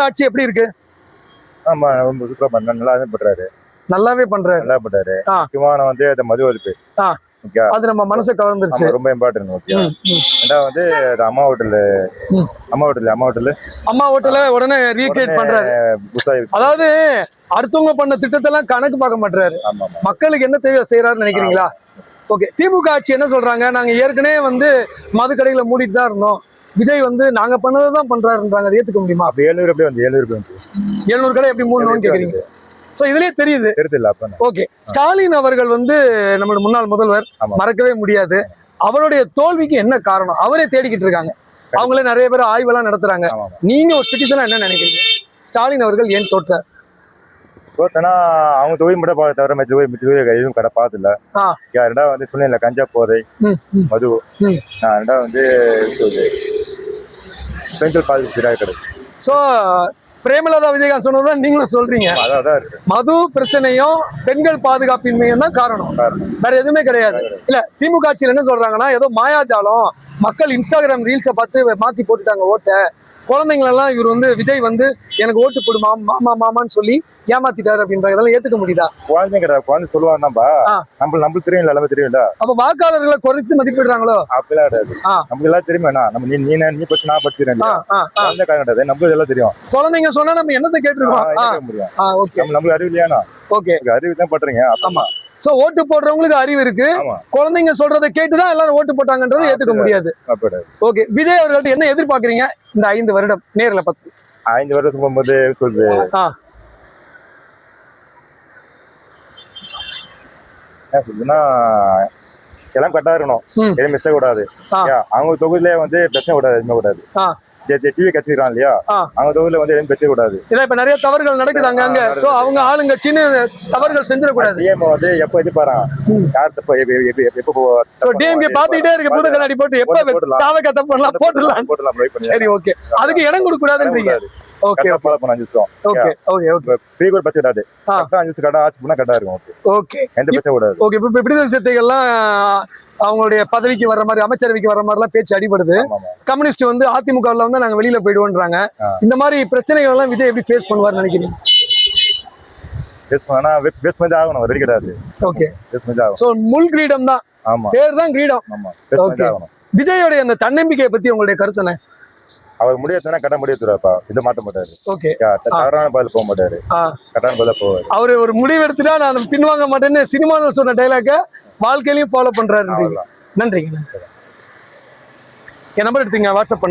ஆட்சி எப்படி இருக்கு? ஆமா, ரொம்ப சூப்பரா பண்ண நல்லாவே பண்றாரு. நல்லாவே பண்றாரு. நல்லா பண்றாரு. ஆ. முக்கியமான வந்து அந்த மது ஒழிப்பு. ஆ. ஓகே. அது நம்ம மனசை கவர்ந்துருச்சு. ரொம்ப இம்பார்ட்டன்ட். ஓகே. ம், ம். ரெண்டாவது வந்து அது அம்மா ஹோட்டல்ல உடனே ரீக்ரியேட் பண்றாரு. அதாவது அடுத்தவங்க பண்ண திட்டத்தெல்லாம் கணக்கு பார்க்க மாட்டாரு. மக்களுக்கு என்ன தேவையோ செய்யறாருன்னு நினைக்கிறீங்களா? ஓகே. திமுக ஆட்சி என்ன சொல்றாங்க? நாங்க ஏற்கனவே வந்து மது கடைகளை மூடிட்டு தான் இருந்தோம். விஜய் வந்து நாங்க பண்ணதான் பண்றாருன்றாங்க. அதை ஏத்துக்க முடியுமா? 700 கடை எப்படி மூடணும்னு கேக்குறீங்க? சோ இதுலயே தெரியுது. ஓகே. ஸ்டாலின் அவர்கள் வந்து நம்மளோட முன்னாள் முதல்வர், மறக்கவே முடியாது. அவருடைய தோல்விக்கு என்ன காரணம்? அவரே தேடிக்கிட்டு இருக்காங்க. அவங்களே நிறைய பேர் ஆய்வெல்லாம் நடத்துறாங்க. நீங்க ஒரு சிட்டிசனா என்ன நினைக்கிறீங்க? ஸ்டாலின் அவர்கள் ஏன் தோற்றார்? தோத்தனா அவங்க தொழில் மட்டும் தவிர எதுவும் கடை பார்த்ததில்ல. ரெண்டாவது வந்து சொன்ன கஞ்சா போதை, மது. ரெண்டாவது வந்து பெண்கள் பாதுகாப்பு கிடையாது. சோ பிரேமலதா விஜயகாந்த் சொன்னதான் நீங்களும் சொல்றீங்க. மது பிரச்சனையும் பெண்கள் பாதுகாப்பின்மையும் தான் காரணம், வேற எதுவுமே கிடையாது. இல்ல திமுக ஆட்சியில் என்ன சொல்றாங்கன்னா, ஏதோ மாயாஜாலம், மக்கள் இன்ஸ்டாகிராம் ரீல்ஸை பார்த்து மாத்தி போட்டுட்டாங்க ஓட்ட, குழந்தைங்களெல்லாம் இவர் வந்து விஜய் வந்து எனக்கு ஓட்டு போடு மாமா மாமான்னு சொல்லி ஏமாத்திட்டாரு அப்படின்றாங்க. இதெல்லாம் ஏத்துக்க முடியுதா? குழந்தை சொல்லுவாங்க நம்மளுக்கு தெரியும், எல்லாமே தெரியும்ல. அப்ப வாக்காளர்களை குறைத்து மதிப்பிடுறாங்களோ? அப்படிலாம் கிடையாது. நமக்கு எல்லாம் தெரியுமா? நம்ம நீ பத்தி நான் படிச்சிருக்கேன், நமக்கு எல்லாம் தெரியும். குழந்தைங்க சொன்னா நம்ம என்னத்தை கேட்டுருக்கோம்? நம்மளுக்கு அறிவு இல்லையானா? ஓகே, அறிவு தான் பண்றீங்க. ஆமா. சோ ஓட்டு போடுறவங்களுக்கு அறிவு இருக்கு, குழந்தைங்க சொல்றதை கேட்டுதான் எல்லாரும் ஓட்டு போட்டாங்கன்றது ஏத்துக்க முடியாது. ஓகே. விஜய் அவர்கள்ட்ட என்ன எதிர்பார்க்கறீங்க இந்த 5 வருடம் நேர்ல பார்த்து? 5 வருடத்துக்கு போகும்போது சொல்லுது என்ன சொல்லுதுன்னா, எல்லாம் கரெக்டா இருக்கணும், எதுவும் மிஸ் கூடாது. அவங்க தொகுதியிலே வந்து பிரச்சனை கூடாது, எதுவுமே கூடாது. டிவி கட்சிக்கிறான் இல்லையா, அவங்க தொகுதியில வந்து எதுவும் பிரச்சனை கூடாது. இப்ப நிறைய தவறுகள் நடக்குது அங்க. சோ அவங்க ஆளுங்க சின்ன தவறுகள் செஞ்சிடக்கூடாது. டிஎம் வந்து எப்ப எதிர்பாராங்க, யார் தப்ப எப்ப டிஎம்கே பாத்துக்கிட்டே இருக்கு, பூத கண்ணாடி போட்டு எப்ப தாவக தப்பு பண்ணலாம் போட்டுடலாம். சரி, ஓகே. அதுக்கு இடம் கொடுக்க கூடாதுன்றீங்க. ஓகே, ஃபாலோ பண்ண 5 வருஷம். Okay okay okay. Free code budget அது 5 வருஷம் கடை ஆட்சி பண்ணா கரெக்டா இருக்கும். ஓகே, எந்த பிரச்சனை கூடாது. ஓகே. இப்ப விடுதலை சிறுத்தைகள்லாம் அவங்களுடைய பதவிக்கு வர்ற மாதிரி, அமைச்சரவைக்கு வர்ற மாதிரி எல்லாம் பேச்சு அடிபடுது. கம்யூனிஸ்ட் வந்து அதிமுகவில் வந்து நாங்க வெளியில போயிடுவோன்றாங்க. இந்த மாதிரி பிரச்சனைகள் எல்லாம் விஜய் எப்படி ஃபேஸ் பண்ணுவார் நினைக்கிறீங்க? பேஸ் பண்ணி ஆகணும், ரெடி கிடையாது. ஓகே, பேஸ் பண்ணி ஆகணும். சோ முள் கிரீடம் தான். ஆமா, பேர் தான் கிரீடம். ஆமா, பேஸ் பண்ணி ஆகணும். விஜயோட அந்த தன்னம்பிக்கையை பத்தி உங்களுடைய கருத்து என்ன? அவர் முடியத்தனா கட்ட முடியத்துறாப்பா, இதை மாத்த மாட்டாரு. ஓகே, தவறான பதில் போக மாட்டாரு, கரெக்டான பதில போவாரு. அவரு ஒரு முடிவு எடுத்துட்டா நான் பின்வாங்க மாட்டேன்னு சினிமாவில் சொன்ன டைலாக வாழ்க்கையிலையும் ஃபாலோ பண்றாரு. நன்றிங்க. என் நம்பர் எடுத்துங்க, வாட்ஸ்அப் பண்ணுங்க.